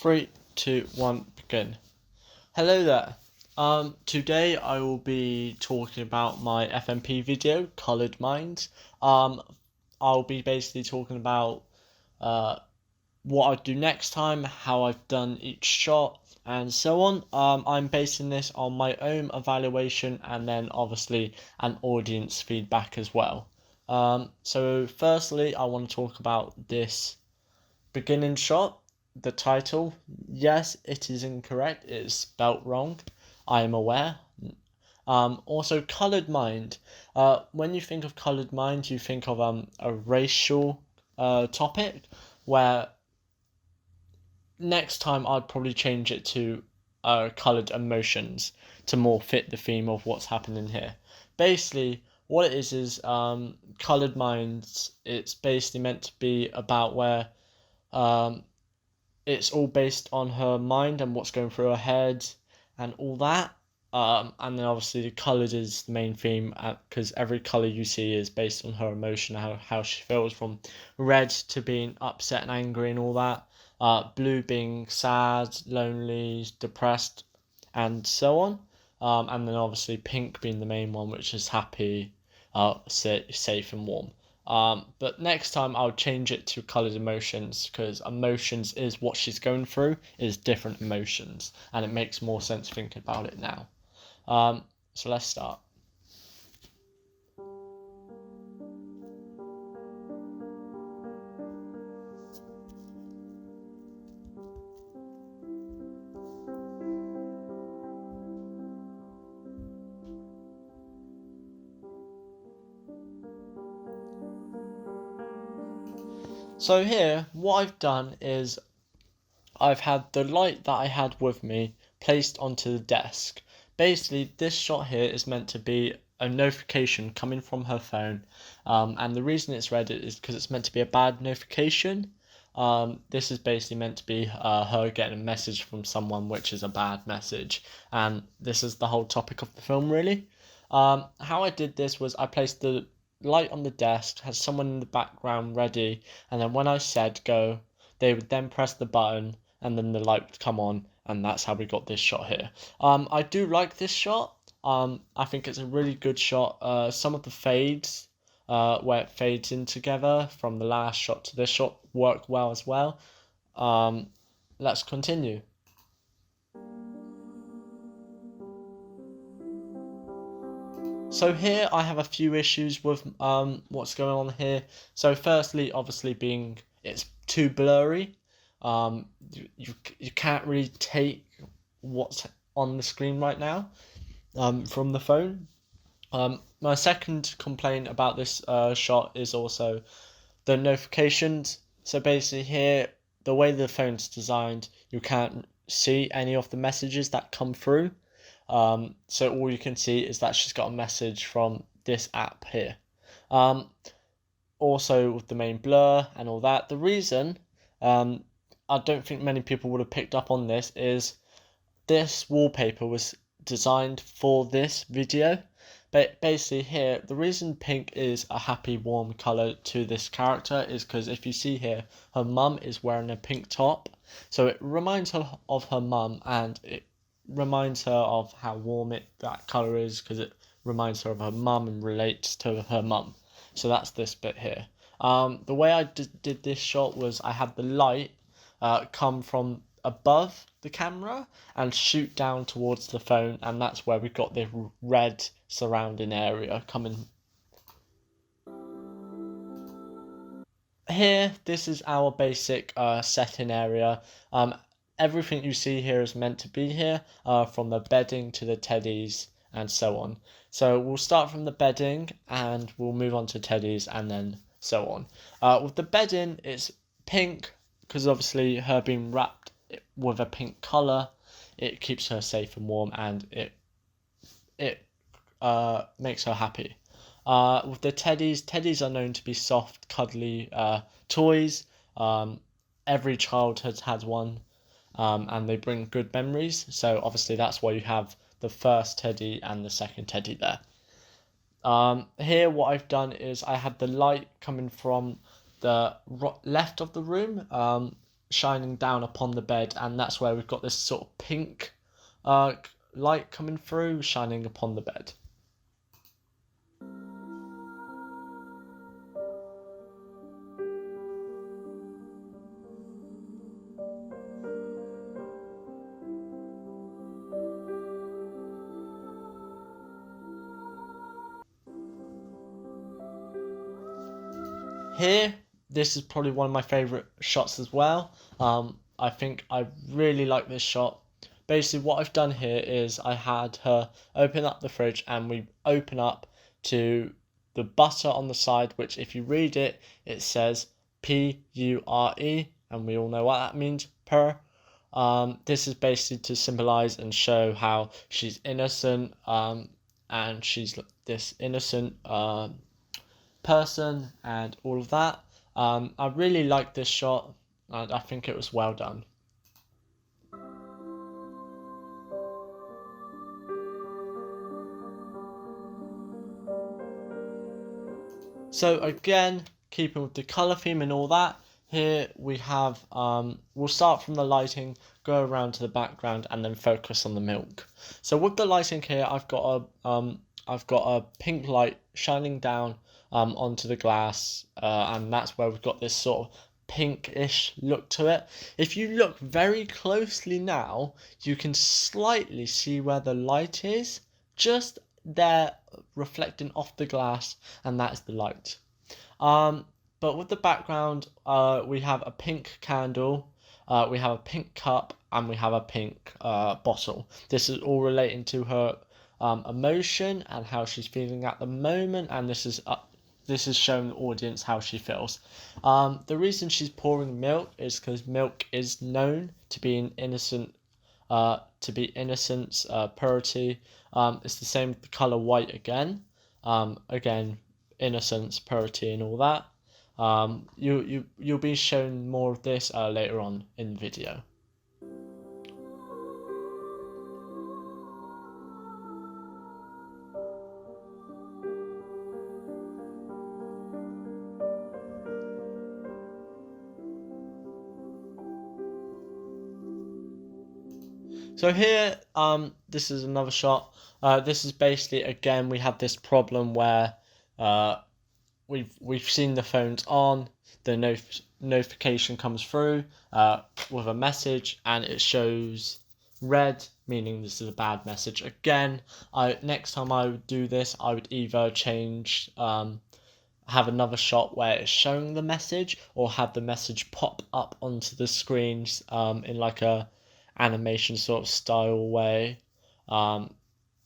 Three, two, one, begin. Hello there. Today I will be talking about my FMP video, Coloured Minds. I'll be basically talking about what I'd do next time, how I've done each shot, and so on. I'm basing this on my own evaluation and then obviously an audience feedback as well. So firstly, I want to talk about this beginning shot. The title, yes, it is incorrect. It is spelt wrong. I am aware. Also, coloured mind. When you think of coloured mind, you think of a racial topic. Where next time I'd probably change it to coloured emotions to more fit the theme of what's happening here. Basically, what it is coloured minds. It's basically meant to be about where it's all based on her mind and what's going through her head and all that. And then obviously the coloured is the main theme because every colour you see is based on her emotion, how she feels, from red to being upset and angry and all that. Blue being sad, lonely, depressed, and so on. And then obviously pink being the main one, which is happy, safe and warm. But next time I'll change it to coloured emotions because emotions is what she's going through, is different emotions, and it makes more sense thinking about it now. So let's start. So here, what I've done is I've had the light that I had with me placed onto the desk. Basically, this shot here is meant to be a notification coming from her phone, and the reason it's red is because it's meant to be a bad notification. This is basically meant to be her getting a message from someone, which is a bad message, and this is the whole topic of the film, really. How I did this was I placed the light on the desk, had someone in the background ready, and then when I said go, they would then press the button, and then the light would come on, and that's how we got this shot here. I do like this shot. I think it's a really good shot. Some of the fades, where it fades in together from the last shot to this shot, work well as well. Let's continue. So here I have a few issues with what's going on here. So firstly, obviously being it's too blurry. You can't really take what's on the screen right now from the phone. My second complaint about this shot is also the notifications. So basically here, the way the phone's designed, you can't see any of the messages that come through. So all you can see is that she's got a message from this app here. Also with the main blur and all that. The reason I don't think many people would have picked up on this is this wallpaper was designed for this video. But basically here, the reason pink is a happy warm colour to this character is because if you see here, her mum is wearing a pink top. So it reminds her of her mum, and it reminds her of how warm that colour is because it reminds her of her mum and relates to her mum. So that's this bit here. The way I did this shot was I had the light come from above the camera and shoot down towards the phone, and that's where we got the red surrounding area coming. Here, this is our basic setting area. Everything you see here is meant to be here, from the bedding to the teddies and so on. So we'll start from the bedding and we'll move on to teddies and then so on. With the bedding, it's pink because obviously her being wrapped with a pink colour, it keeps her safe and warm, and it makes her happy. With the teddies are known to be soft, cuddly toys. Every child has had one, and they bring good memories. So obviously that's why you have the first teddy and the second teddy there. Here what I've done is I had the light coming from the left of the room, shining down upon the bed, and that's where we've got this sort of pink light coming through, shining upon the bed. Here, this is probably one of my favourite shots as well. I think I really like this shot. Basically, what I've done here is I had her open up the fridge, and we open up to the butter on the side, which if you read it, it says Pure, and we all know what that means, purr. This is basically to symbolise and show how she's innocent, and she's this innocent person and all of that. I really like this shot, and I think it was well done. So again, keeping with the colour theme and all that, here we have, we'll start from the lighting, go around to the background, and then focus on the milk. So with the lighting here, I've got a pink light shining down onto the glass, and that's where we've got this sort of pinkish look to it. If you look very closely now, you can slightly see where the light is, just there reflecting off the glass, and that's the light. But with the background, we have a pink candle, we have a pink cup, and we have a pink bottle. This is all relating to her emotion and how she's feeling at the moment, and this is showing the audience how she feels. The reason she's pouring milk is because milk is known to be an innocent, innocence, purity. It's the same with the color white again. Again, innocence, purity, and all that. You'll be shown more of this later on in the video. So here, this is another shot. This is basically, again, we have this problem where we've seen the phone's on, the notification comes through with a message, and it shows red, meaning this is a bad message. Again, next time I would do this, I would either change, have another shot where it's showing the message, or have the message pop up onto the screens in like a animation sort of style way,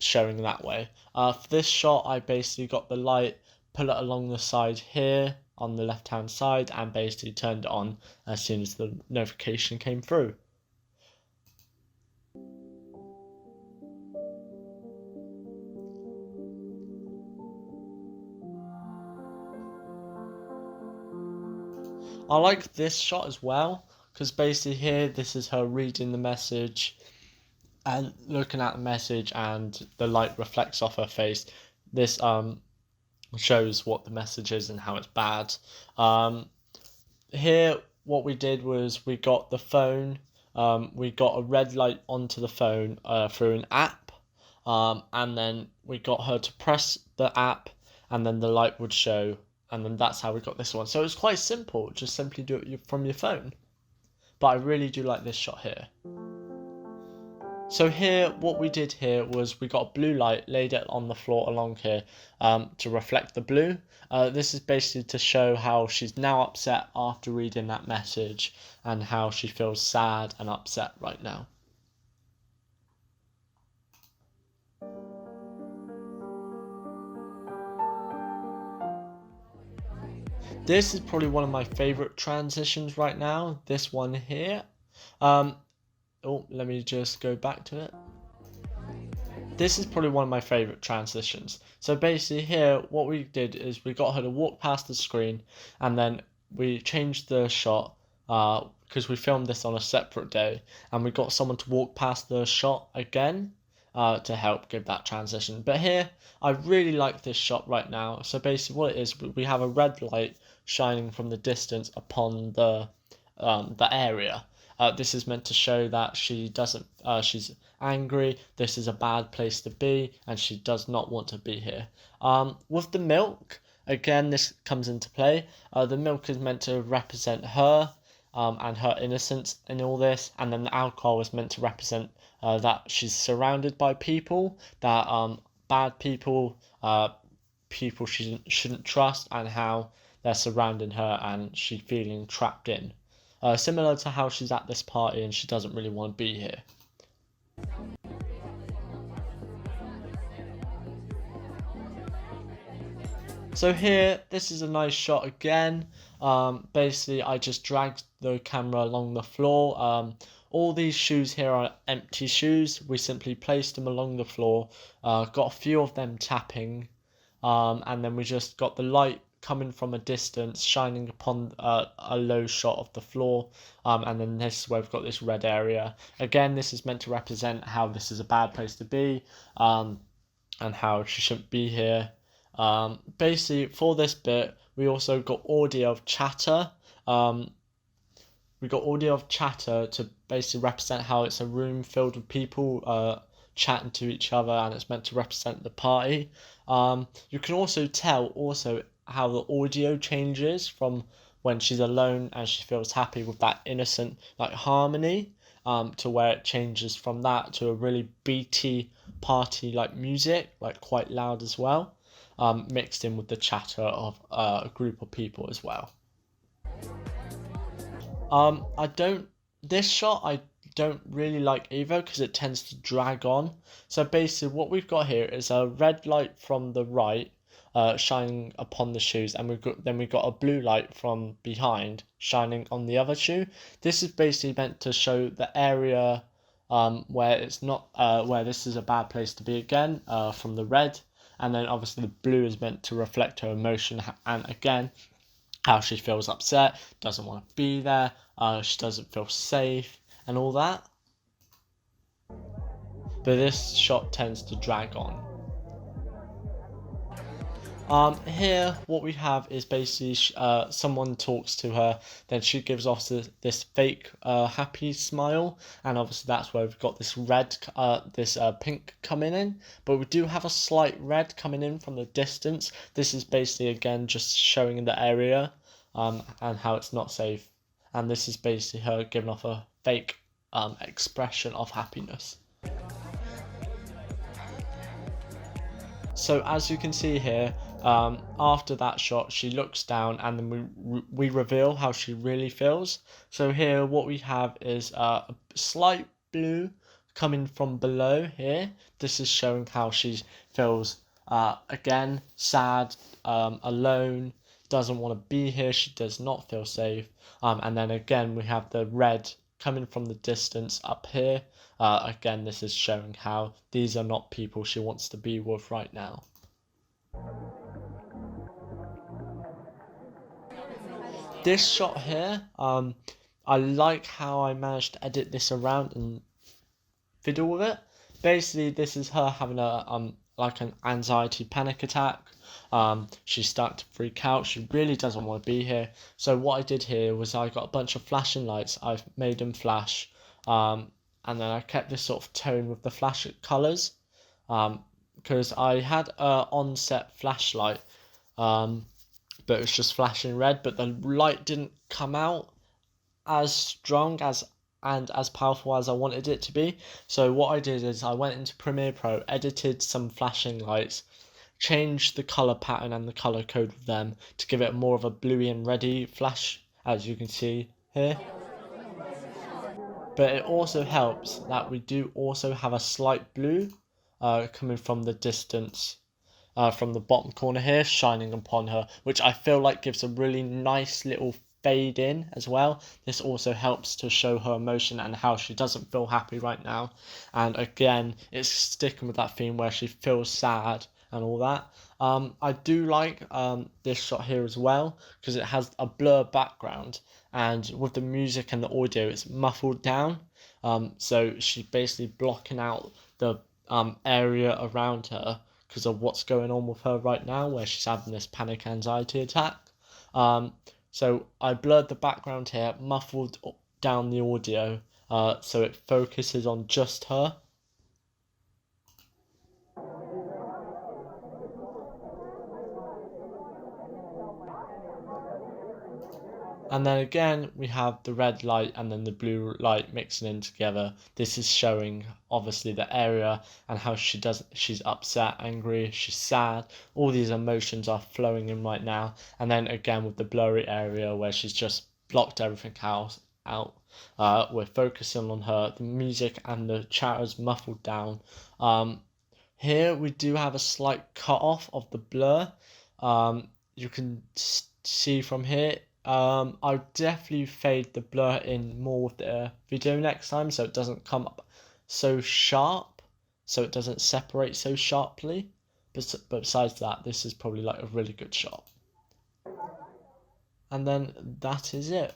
showing that way. For this shot, I basically got the light, put it along the side here on the left hand side, and basically turned it on as soon as the notification came through. I like this shot as well, because basically here, this is her reading the message and looking at the message, and the light reflects off her face. This shows what the message is and how it's bad. Here, what we did was we got the phone, we got a red light onto the phone through an app, and then we got her to press the app, and then the light would show, and then that's how we got this one. So it's quite simple, just simply do it from your phone. But I really do like this shot here. So here, what we did here was we got a blue light, laid it on the floor along here to reflect the blue. This is basically to show how she's now upset after reading that message, and how she feels sad and upset right now. This is probably one of my favourite transitions right now, this one here. Oh, let me just go back to it. This is probably one of my favourite transitions. So basically here, what we did is we got her to walk past the screen, and then we changed the shot, because we filmed this on a separate day, and we got someone to walk past the shot again to help give that transition. But here, I really like this shot right now. So basically what it is, we have a red light shining from the distance upon the the area. This is meant to show that she doesn't. She's angry. This is a bad place to be, and she does not want to be here. With the milk, again, this comes into play. The milk is meant to represent her, and her innocence in all this, and then the alcohol is meant to represent that she's surrounded by people that bad people, people she shouldn't trust, and how they're surrounding her and she's feeling trapped in. Similar to how she's at this party and she doesn't really want to be here. So here, this is a nice shot again. Basically, I just dragged the camera along the floor. All these shoes here are empty shoes. We simply placed them along the floor, got a few of them tapping, and then we just got the light coming from a distance, shining upon a low shot of the floor, and then this is where we've got this red area. Again, this is meant to represent how this is a bad place to be, and how she shouldn't be here. Basically, for this bit, we also got audio of chatter. We got audio of chatter to basically represent how it's a room filled with people chatting to each other, and it's meant to represent the party. You can also tell also how the audio changes from when she's alone and she feels happy with that innocent like harmony, to where it changes from that to a really beaty party like music, like quite loud as well, mixed in with the chatter of a group of people as well. I don't. This shot I don't really like either because it tends to drag on. So basically, what we've got here is a red light from the right, shining upon the shoes, and we've got a blue light from behind shining on the other shoe. This is basically meant to show the area, where it's not, where this is a bad place to be again, from the red, and then obviously the blue is meant to reflect her emotion, and again how she feels upset, doesn't want to be there, she doesn't feel safe, and all that. But this shot tends to drag on. Here, what we have is basically someone talks to her, then she gives off this fake happy smile, and obviously that's where we've got this red, this pink coming in. But we do have a slight red coming in from the distance. This is basically again just showing the area, and how it's not safe. And this is basically her giving off a fake expression of happiness. So as you can see here, after that shot, she looks down, and then we reveal how she really feels. So here, what we have is a slight blue coming from below here. This is showing how she feels, again, sad, alone, doesn't want to be here, she does not feel safe. And then again, we have the red coming from the distance up here. Again, this is showing how these are not people she wants to be with right now. This shot here, I like how I managed to edit this around and fiddle with it. Basically, this is her having a like an anxiety panic attack. She's starting to freak out. She really doesn't want to be here. So what I did here was I got a bunch of flashing lights. I've made them flash, and then I kept this sort of tone with the flash colours, because I had a on-set flashlight, but it was just flashing red, but the light didn't come out as strong and as powerful as I wanted it to be. So what I did is I went into Premiere Pro, edited some flashing lights, changed the color pattern and the color code of them to give it more of a bluey and reddy flash, as you can see here. But it also helps that we do also have a slight blue coming from the distance, from the bottom corner here, shining upon her, which I feel like gives a really nice little fade in as well. This also helps to show her emotion and how she doesn't feel happy right now. And again, it's sticking with that theme where she feels sad and all that. I do like this shot here as well because it has a blur background, and with the music and the audio it's muffled down, so she's basically blocking out the area around her because of what's going on with her right now, where she's having this panic anxiety attack. So I blurred the background here, muffled down the audio, so it focuses on just her. And then again, we have the red light and then the blue light mixing in together. This is showing obviously the area and how she's upset, angry, she's sad. All these emotions are flowing in right now. And then again with the blurry area where she's just blocked everything else out. We're focusing on her, the music and the chat is muffled down. Here we do have a slight cut off of the blur. You can see from here. I'll definitely fade the blur in more with the video next time so it doesn't come up so sharp, so it doesn't separate so sharply. But besides that, this is probably like a really good shot. And then that is it.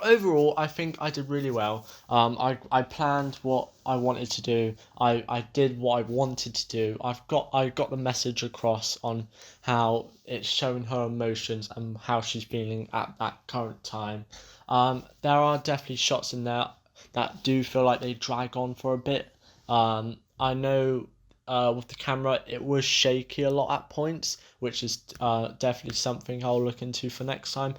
Overall, I think I did really well. I planned what I wanted to do. I did what I wanted to do. I got the message across on how it's showing her emotions and how she's feeling at that current time. There are definitely shots in there that do feel like they drag on for a bit. I know with the camera it was shaky a lot at points, which is definitely something I'll look into for next time.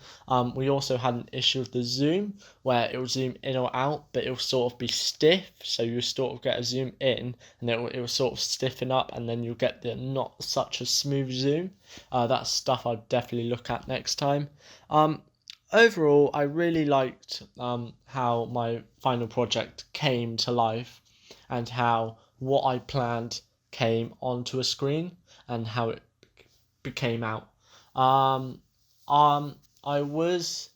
We also had an issue with the zoom where it will zoom in or out, but it will sort of be stiff, so you sort of get a zoom in and it will sort of stiffen up and then you'll get the not such a smooth zoom. That's stuff I'll definitely look at next time. Overall, I really liked how my final project came to life and how what I planned came onto a screen and how it became out. Um, um, I was.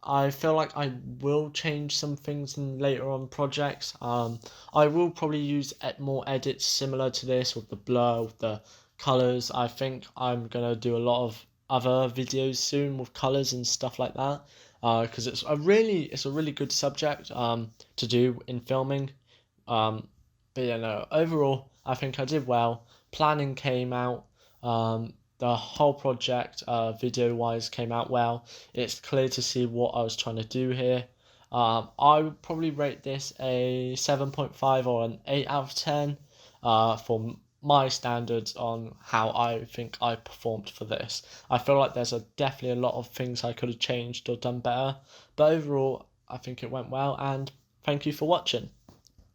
I feel like I will change some things in later on projects. I will probably use more edits similar to this with the blur, with the colors. I think I'm gonna do a lot of other videos soon with colors and stuff like that. Because it's a really good subject to do in filming. But yeah, no, overall, I think I did well. Planning came out. The whole project, video wise, came out well. It's clear to see what I was trying to do here. I would probably rate this a 7.5 or an 8 out of 10 for my standards on how I think I performed for this. I feel like there's definitely a lot of things I could have changed or done better. But overall, I think it went well, and thank you for watching.